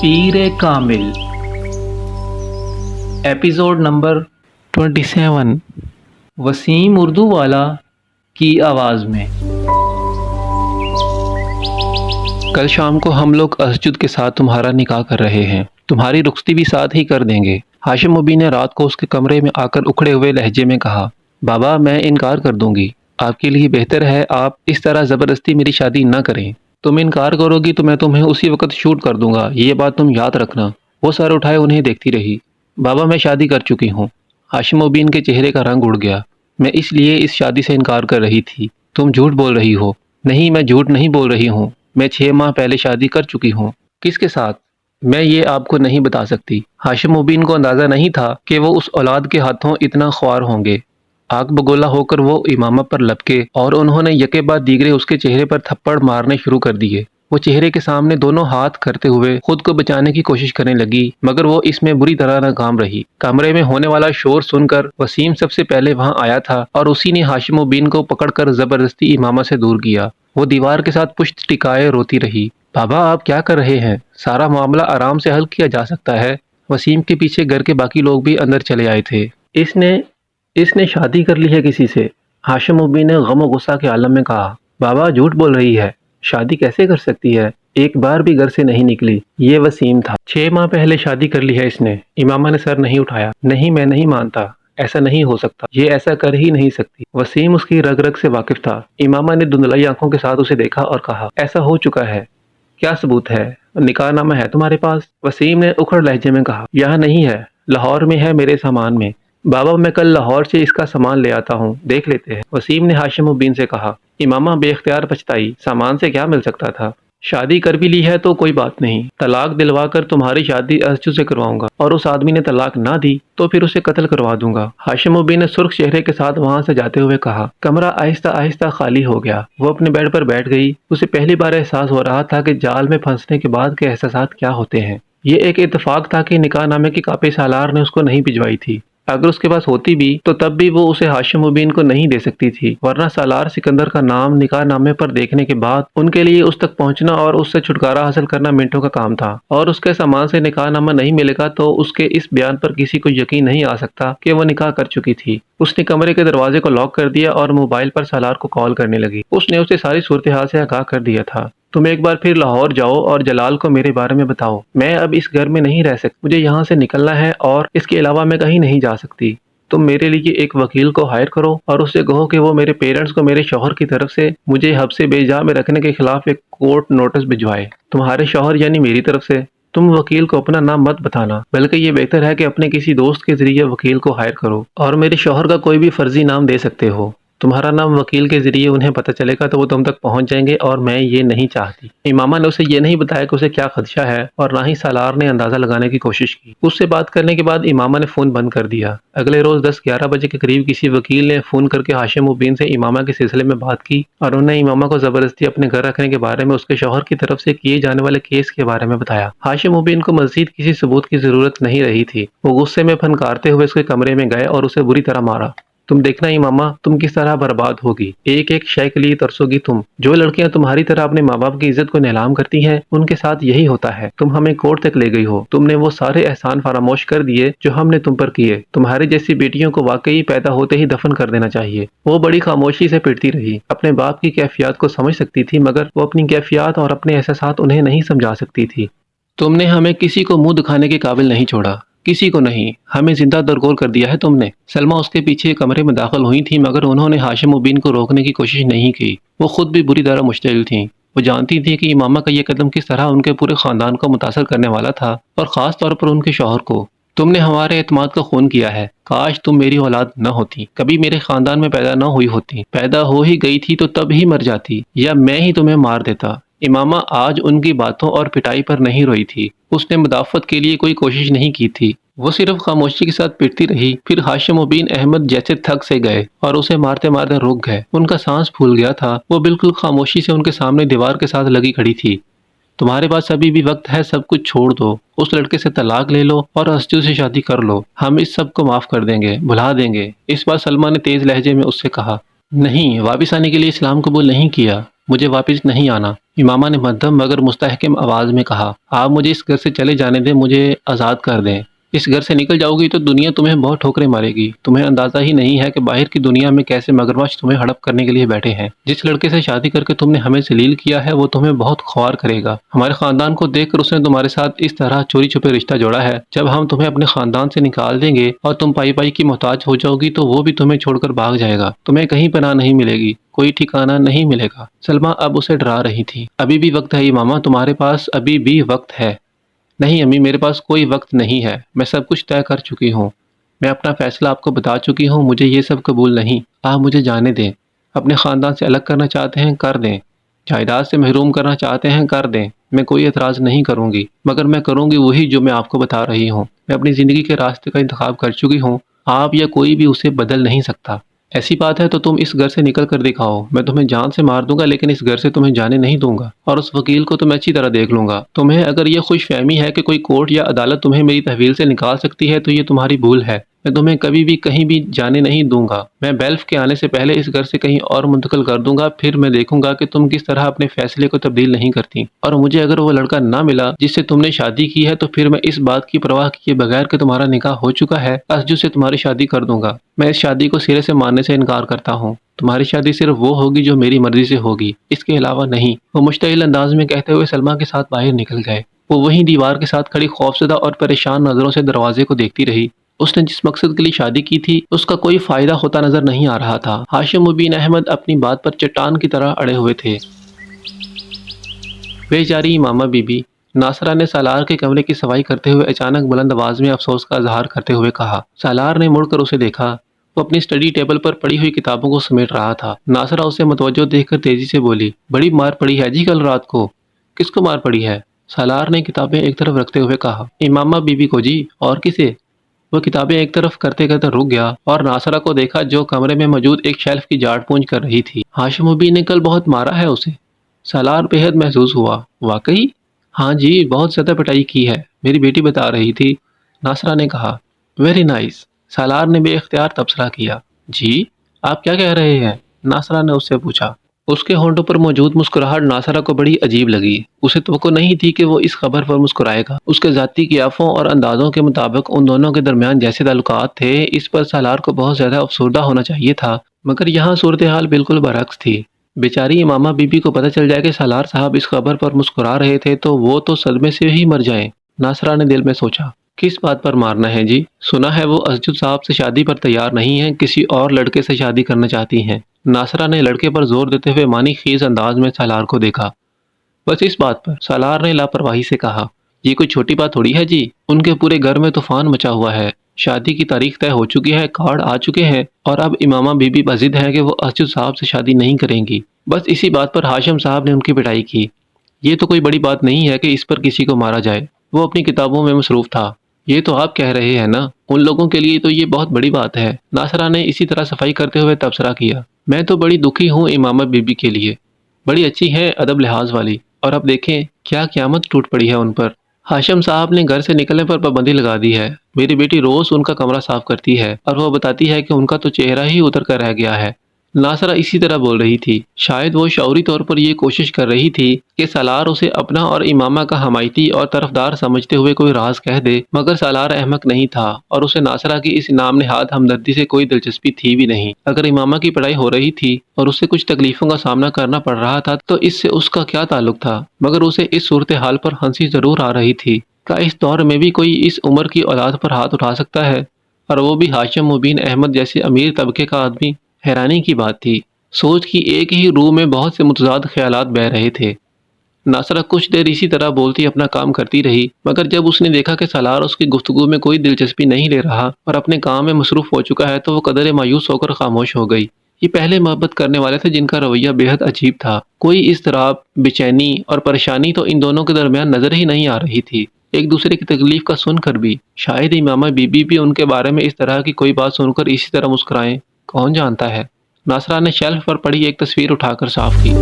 Peer Kamil episode number 27 Wasim Urdu والا کی آواز میں۔ کل شام کو ہم لوگ اسجد کے ساتھ تمہارا نکاح کر رہے ہیں، تمہاری رخصتی بھی ساتھ ہی کر دیں گے۔ ہاشم مبین نے رات کو اس کے کمرے میں آ کر اکھڑے ہوئے لہجے میں کہا، بابا میں انکار کر دوں گی، آپ کے لیے بہتر ہے آپ اس طرح زبردستی میری شادی نہ کریں۔ تم انکار کرو گی تو میں تمہیں اسی وقت شوٹ کر دوں گا، یہ بات تم یاد رکھنا۔ وہ سر اٹھائے انہیں دیکھتی رہی۔ بابا میں شادی کر چکی ہوں۔ ہاشم مبین کے چہرے کا رنگ اڑ گیا۔ میں اس لیے اس شادی سے انکار کر رہی تھی۔ تم جھوٹ بول رہی ہو۔ نہیں میں جھوٹ نہیں بول رہی ہوں، میں 6 ماہ پہلے شادی کر چکی ہوں۔ کس کے ساتھ؟ میں یہ آپ کو نہیں بتا سکتی۔ ہاشم مبین کو اندازہ نہیں تھا کہ وہ اس اولاد کے ہاتھوں اتنا خوار ہوں گے۔ آگ بگولا ہو کر وہ امامہ پر لپکے اور انہوں نے یکے بعد دیگرے اس کے چہرے پر تھپڑ مارنے شروع کر دیے۔ وہ چہرے کے سامنے دونوں ہاتھ کرتے ہوئے خود کو بچانے کی کوشش کرنے لگی، مگر وہ اس میں بری طرح ناکام رہی۔ کمرے میں ہونے والا شور سن کر وسیم سب سے پہلے وہاں آیا تھا اور اسی نے ہاشم مبین کو پکڑ کر زبردستی امامہ سے دور کیا۔ وہ دیوار کے ساتھ پشت ٹکائے روتی رہی۔ بابا آپ کیا کر رہے ہیں؟ سارا معاملہ آرام سے حل کیا جا سکتا ہے۔ وسیم کے پیچھے گھر کے باقی لوگ بھی اندر چلے آئے تھے۔ اس نے شادی کر لی ہے کسی سے؟ ہاشم مبین نے غم و غصہ کے عالم میں کہا۔ بابا جھوٹ بول رہی ہے، شادی کیسے کر سکتی ہے؟ ایک بار بھی گھر سے نہیں نکلی۔ یہ وسیم تھا۔ 6 ماہ پہلے شادی کر لی ہے اس نے۔ امامہ نے سر نہیں اٹھایا۔ نہیں میں نہیں مانتا، ایسا نہیں ہو سکتا، یہ ایسا کر ہی نہیں سکتی۔ وسیم اس کی رگ رگ سے واقف تھا۔ امامہ نے دھندلائی آنکھوں کے ساتھ اسے دیکھا اور کہا، ایسا ہو چکا ہے۔ کیا ثبوت ہے؟ نکاح نامہ ہے تمہارے پاس؟ وسیم نے اکھڑ لہجے میں کہا، یہاں نہیں ہے، لاہور میں ہے میرے سامان میں۔ بابا میں کل لاہور سے اس کا سامان لے آتا ہوں، دیکھ لیتے ہیں۔ وسیم نے ہاشم مبین سے کہا۔ امامہ بے اختیار پچھتائی، سامان سے کیا مل سکتا تھا؟ شادی کر بھی لی ہے تو کوئی بات نہیں، طلاق دلوا کر تمہاری شادی اسجد سے کرواؤں گا، اور اس آدمی نے طلاق نہ دی تو پھر اسے قتل کروا دوں گا۔ ہاشم مبین نے سرخ چہرے کے ساتھ وہاں سے جاتے ہوئے کہا۔ کمرہ آہستہ آہستہ خالی ہو گیا۔ وہ اپنے بیڈ پر بیٹھ گئی۔ اسے پہلی بار احساس ہو رہا تھا کہ جال میں پھنسنے کے بعد کے احساسات کیا ہوتے ہیں۔ یہ ایک اتفاق تھا کہ نکاح نامے کی کاپی سالار نے اس کو نہیں بھجوائی تھی۔ اگر اس کے پاس ہوتی بھی تو تب بھی وہ اسے ہاشم مبین کو نہیں دے سکتی تھی، ورنہ سالار سکندر کا نام نکاح نامے پر دیکھنے کے بعد ان کے لیے اس تک پہنچنا اور اس سے چھٹکارا حاصل کرنا منٹوں کا کام تھا، اور اس کے سامان سے نکاح نامہ نہیں ملے گا تو اس کے اس بیان پر کسی کو یقین نہیں آ سکتا کہ وہ نکاح کر چکی تھی۔ اس نے کمرے کے دروازے کو لاک کر دیا اور موبائل پر سالار کو کال کرنے لگی۔ اس نے اسے ساری صورتحال سے آگاہ کر دیا تھا۔ تم ایک بار پھر لاہور جاؤ اور جلال کو میرے بارے میں بتاؤ۔ میں اب اس گھر میں نہیں رہ سکتی، مجھے یہاں سے نکلنا ہے اور اس کے علاوہ میں کہیں نہیں جا سکتی۔ تم میرے لیے ایک وکیل کو ہائر کرو اور اس سے کہو کہ وہ میرے پیرنٹس کو میرے شوہر کی طرف سے مجھے حبس بے جا میں رکھنے کے خلاف ایک کورٹ نوٹس بھجوائے۔ تمہارے شوہر یعنی میری طرف سے۔ تم وکیل کو اپنا نام مت بتانا، بلکہ یہ بہتر ہے کہ اپنے کسی دوست کے ذریعے وکیل کو ہائر کرو، اور میرے شوہر کا کوئی بھی فرضی نام دے سکتے ہو۔ تمہارا نام وکیل کے ذریعے انہیں پتہ چلے گا تو وہ تم تک پہنچ جائیں گے، اور میں یہ نہیں چاہتی۔ امامہ نے اسے یہ نہیں بتایا کہ اسے کیا خدشہ ہے، اور نہ ہی سالار نے اندازہ لگانے کی کوشش کی۔ اس سے بات کرنے کے بعد امامہ نے فون بند کر دیا۔ اگلے روز 10-11 بجے کے قریب کسی وکیل نے فون کر کے ہاشم مبین سے امامہ کے سلسلے میں بات کی، اور انہوں نے امامہ کو زبردستی اپنے گھر رکھنے کے بارے میں اس کے شوہر کی طرف سے کیے جانے والے کیس کے بارے میں بتایا۔ ہاشم مبین کو مزید کسی ثبوت کی ضرورت نہیں رہی تھی۔ وہ غصے میں پھنکارتے ہوئے اس کے کمرے میں گئے اور اسے بری طرح مارا۔ تم دیکھنا امامہ تم کس طرح برباد ہوگی، ایک ایک شے کے لیے ترسو گی تم۔ جو لڑکیاں تمہاری طرح اپنے ماں باپ کی عزت کو نیلام کرتی ہیں ان کے ساتھ یہی ہوتا ہے۔ تم ہمیں کورٹ تک لے گئی ہو، تم نے وہ سارے احسان فراموش کر دیے جو ہم نے تم پر کیے۔ تمہاری جیسی بیٹیوں کو واقعی پیدا ہوتے ہی دفن کر دینا چاہیے۔ وہ بڑی خاموشی سے پٹتی رہی۔ اپنے باپ کی کیفیات کو سمجھ سکتی تھی، مگر وہ اپنی کیفیات اور اپنے احساسات انہیں نہیں سمجھا سکتی تھی۔ تم نے ہمیں کسی کو منہ دکھانے کے قابل نہیں چھوڑا، کسی کو نہیں، ہمیں زندہ درگور کر دیا ہے تم نے۔ سلمہ اس کے پیچھے کمرے میں داخل ہوئی تھی، مگر انہوں نے ہاشم مبین کو روکنے کی کوشش نہیں کی۔ وہ خود بھی بری طرح مشتعل تھیں۔ وہ جانتی تھی کہ امامہ کا یہ قدم کس طرح ان کے پورے خاندان کو متاثر کرنے والا تھا، اور خاص طور پر ان کے شوہر کو۔ تم نے ہمارے اعتماد کا خون کیا ہے۔ کاش تم میری اولاد نہ ہوتی، کبھی میرے خاندان میں پیدا نہ ہوئی ہوتی۔ پیدا ہو ہی گئی تھی تو تب ہی مر جاتی، یا میں ہی تمہیں مار دیتا۔ امامہ آج ان کی باتوں اور پٹائی پر نہیں روئی تھی۔ اس نے مدافعت کے لیے کوئی کوشش نہیں کی تھی۔ وہ صرف خاموشی کے ساتھ پٹتی رہی۔ پھر ہاشم مبین احمد جیسے تھک سے گئے اور اسے مارتے مارتے رک گئے۔ ان کا سانس پھول گیا تھا۔ وہ بالکل خاموشی سے ان کے سامنے دیوار کے ساتھ لگی کھڑی تھی۔ تمہارے پاس ابھی بھی وقت ہے، سب کچھ چھوڑ دو، اس لڑکے سے طلاق لے لو اور اسجد سے شادی کر لو، ہم اس سب کو معاف کر دیں گے، بھلا دیں گے۔ اس بار سلمہ نے تیز لہجے میں اس سے کہا۔ نہیں، واپس آنے کے لیے اسلام قبول نہیں کیا۔ مجھے واپس نہیں آنا۔ امامہ نے مدھم مگر مستحکم آواز میں کہا، آپ مجھے اس گھر سے چلے جانے دیں، مجھے آزاد کر دیں۔ اس گھر سے نکل جاؤ گی تو دنیا تمہیں بہت ٹھوکریں مارے گی۔ تمہیں اندازہ ہی نہیں ہے کہ باہر کی دنیا میں کیسے مگرمچھ تمہیں ہڑپ کرنے کے لیے بیٹھے ہیں۔ جس لڑکے سے شادی کر کے تم نے ہمیں ذلیل کیا ہے وہ تمہیں بہت خوار کرے گا۔ ہمارے خاندان کو دیکھ کر اس نے تمہارے ساتھ اس طرح چوری چھپے رشتہ جوڑا ہے۔ جب ہم تمہیں اپنے خاندان سے نکال دیں گے اور تم پائی پائی کی محتاج ہو جاؤ گی تو وہ بھی تمہیں چھوڑ کر بھاگ جائے گا۔ تمہیں کہیں پناہ نہیں ملے گی، کوئی ٹھکانہ نہیں ملے گا۔ سلمیٰ اب اسے ڈرا رہی تھی۔ ابھی بھی وقت ہے امامہ، تمہارے پاس ابھی بھی وقت ہے۔ نہیں امی، میرے پاس کوئی وقت نہیں ہے، میں سب کچھ طے کر چکی ہوں۔ میں اپنا فیصلہ آپ کو بتا چکی ہوں، مجھے یہ سب قبول نہیں۔ آپ مجھے جانے دیں۔ اپنے خاندان سے الگ کرنا چاہتے ہیں کر دیں، جائیداد سے محروم کرنا چاہتے ہیں کر دیں، میں کوئی اعتراض نہیں کروں گی، مگر میں کروں گی وہی جو میں آپ کو بتا رہی ہوں۔ میں اپنی زندگی کے راستے کا انتخاب کر چکی ہوں، آپ یا کوئی بھی اسے بدل نہیں سکتا۔ ایسی بات ہے تو تم اس گھر سے نکل کر دکھاؤ، میں تمہیں جان سے مار دوں گا لیکن اس گھر سے تمہیں جانے نہیں دوں گا، اور اس وکیل کو تو میں اچھی طرح دیکھ لوں گا۔ تمہیں اگر یہ خوش فہمی ہے کہ کوئی کورٹ یا عدالت تمہیں میری تحویل سے نکال سکتی ہے تو یہ تمہاری بھول ہے۔ میں تمہیں کبھی بھی کہیں بھی جانے نہیں دوں گا۔ میں بیلف کے آنے سے پہلے اس گھر سے کہیں اور منتقل کر دوں گا، پھر میں دیکھوں گا کہ تم کس طرح اپنے فیصلے کو تبدیل نہیں کرتی۔ اور مجھے اگر وہ لڑکا نہ ملا جس سے تم نے شادی کی ہے تو پھر میں اس بات کی پرواہ کیے بغیر کہ تمہارا نکاح ہو چکا ہے اسجد سے تمہاری شادی کر دوں گا۔ میں اس شادی کو سرے سے ماننے سے انکار کرتا ہوں۔ تمہاری شادی صرف وہ ہوگی جو میری مرضی سے ہوگی، اس کے علاوہ نہیں۔ وہ مشتعل انداز میں کہتے ہوئے سلمیٰ کے ساتھ باہر نکل گئے۔ وہ وہیں دیوار کے ساتھ کھڑی خوفزدہ اور پریشان نظروں سے دروازے کو دیکھتی رہی۔ اس نے جس مقصد کے لیے شادی کی تھی اس کا کوئی فائدہ ہوتا نظر نہیں آ رہا تھا۔ ہاشم بن احمد اپنی بات پر چٹان کی طرح اڑے ہوئے تھے۔ بیچاری امامہ بی بی، ناصرہ نے سالار کے کمرے کی صفائی کرتے ہوئے اچانک بلند آواز میں افسوس کا اظہار کرتے ہوئے کہا۔ سالار نے مڑ کر اسے دیکھا، وہ اپنی اسٹڈی ٹیبل پر پڑی ہوئی کتابوں کو سمیٹ رہا تھا۔ ناصرہ اسے متوجہ دیکھ کر تیزی سے بولی، بڑی مار پڑی ہے جی کل رات کو۔ کس کو مار پڑی ہے؟ سالار نے کتابیں ایک طرف رکھتے ہوئے کہا۔ امامہ بی بی کو جی، اور کسے؟ وہ کتابیں ایک طرف کرتے کرتے رک گیا اور ناصرہ کو دیکھا جو کمرے میں موجود ایک شیلف کی جھاڑ پونچھ کر رہی تھی۔ ہاشم بی نے کل بہت مارا ہے اسے؟ سالار بے حد محظوظ ہوا۔ واقعی؟ ہاں جی، بہت زیادہ پٹائی کی ہے، میری بیٹی بتا رہی تھی۔ ناصرہ نے کہا۔ ویری نائس، سالار نے بے اختیار تبصرہ کیا۔ جی، آپ کیا کہہ رہے ہیں؟ ناصرہ نے اس سے پوچھا۔ اس کے ہونٹوں پر موجود مسکراہٹ ناصرہ کو بڑی عجیب لگی۔ اسے توقع نہیں تھی کہ وہ اس خبر پر مسکرائے گا۔ اس کے ذاتی قیافوں اور اندازوں کے مطابق ان دونوں کے درمیان جیسے تعلقات تھے، اس پر سالار کو بہت زیادہ افسردہ ہونا چاہیے تھا، مگر یہاں صورتحال بالکل برعکس تھی۔ بیچاری امامہ بی بی کو پتہ چل جائے کہ سالار صاحب اس خبر پر مسکرا رہے تھے تو وہ تو صدمے سے ہی مر جائیں۔ ناصرہ نے دل میں سوچا، کس بات پر مارنا ہے جی؟ سنا ہے وہ اسجد صاحب سے شادی پر تیار نہیں ہیں، کسی اور لڑکے سے شادی کرنا چاہتی ہیں۔ ناصرہ نے لڑکے پر زور دیتے ہوئے معنی خیز انداز میں سالار کو دیکھا۔ بس اس بات پر؟ سالار نے لاپرواہی سے کہا۔ یہ کوئی چھوٹی بات تھوڑی ہے جی، ان کے پورے گھر میں طوفان مچا ہوا ہے، شادی کی تاریخ طے ہو چکی ہے، کارڈ آ چکے ہیں، اور اب امامہ بی بی بضد ہے کہ وہ اسجد صاحب سے شادی نہیں کریں گی۔ بس اسی بات پر ہاشم صاحب نے ان کی پٹائی کی۔ یہ تو کوئی بڑی بات نہیں ہے کہ اس پر کسی کو مارا جائے، وہ اپنی کتابوں میں مصروف تھا۔ یہ تو آپ کہہ رہے ہیں نا، ان لوگوں کے لیے تو یہ بہت بڑی بات ہے۔ ناصرہ نے اسی طرح صفائی کرتے ہوئے تبصرہ کیا۔ میں تو بڑی دکھی ہوں امامہ بی بی کے لیے، بڑی اچھی ہیں ادب لحاظ والی، اور اب دیکھیں کیا قیامت ٹوٹ پڑی ہے ان پر۔ ہاشم صاحب نے گھر سے نکلنے پر پابندی لگا دی ہے۔ میری بیٹی روز ان کا کمرہ صاف کرتی ہے اور وہ بتاتی ہے کہ ان کا تو چہرہ ہی اتر کر رہ گیا ہے۔ ناصرہ اسی طرح بول رہی تھی۔ شاید وہ شعوری طور پر یہ کوشش کر رہی تھی کہ سالار اسے اپنا اور امامہ کا حمایتی اور طرفدار سمجھتے ہوئے کوئی راز کہہ دے، مگر سالار احمق نہیں تھا اور اسے ناصرہ کی اس نام نہاد ہمدردی سے کوئی دلچسپی تھی بھی نہیں۔ اگر امامہ کی پڑھائی ہو رہی تھی اور اسے کچھ تکلیفوں کا سامنا کرنا پڑ رہا تھا تو اس سے اس کا کیا تعلق تھا، مگر اسے اس صورتحال پر ہنسی ضرور آ رہی تھی۔ کیا اس دور میں بھی کوئی اس عمر کی اولاد پر ہاتھ اٹھا سکتا ہے، اور وہ بھی ہاشم بن احمد جیسے امیر طبقے کا آدمی؟ حیرانی کی بات تھی۔ سوچ کی ایک ہی روح میں بہت سے متضاد خیالات بہہ رہے تھے۔ ناصرہ کچھ دیر اسی طرح بولتی اپنا کام کرتی رہی، مگر جب اس نے دیکھا کہ سالار اس کی گفتگو میں کوئی دلچسپی نہیں لے رہا اور اپنے کام میں مصروف ہو چکا ہے تو وہ قدرے مایوس ہو کر خاموش ہو گئی۔ یہ پہلے محبت کرنے والے تھے جن کا رویہ بے حد عجیب تھا۔ کوئی اضطراب، بے چینی اور پریشانی تو ان دونوں کے درمیان نظر ہی نہیں آ رہی تھی۔ ایک دوسرے کی تکلیف کا سن کر بھی شاید امامہ بی بی بھی ان کے بارے میں اس طرح کی کوئی بات سن کر اسی طرح مسکرائیں، کون جانتا ہے۔ ناصرہ نے شیلف پر پڑی ایک تصویر اٹھا کر صاف کی۔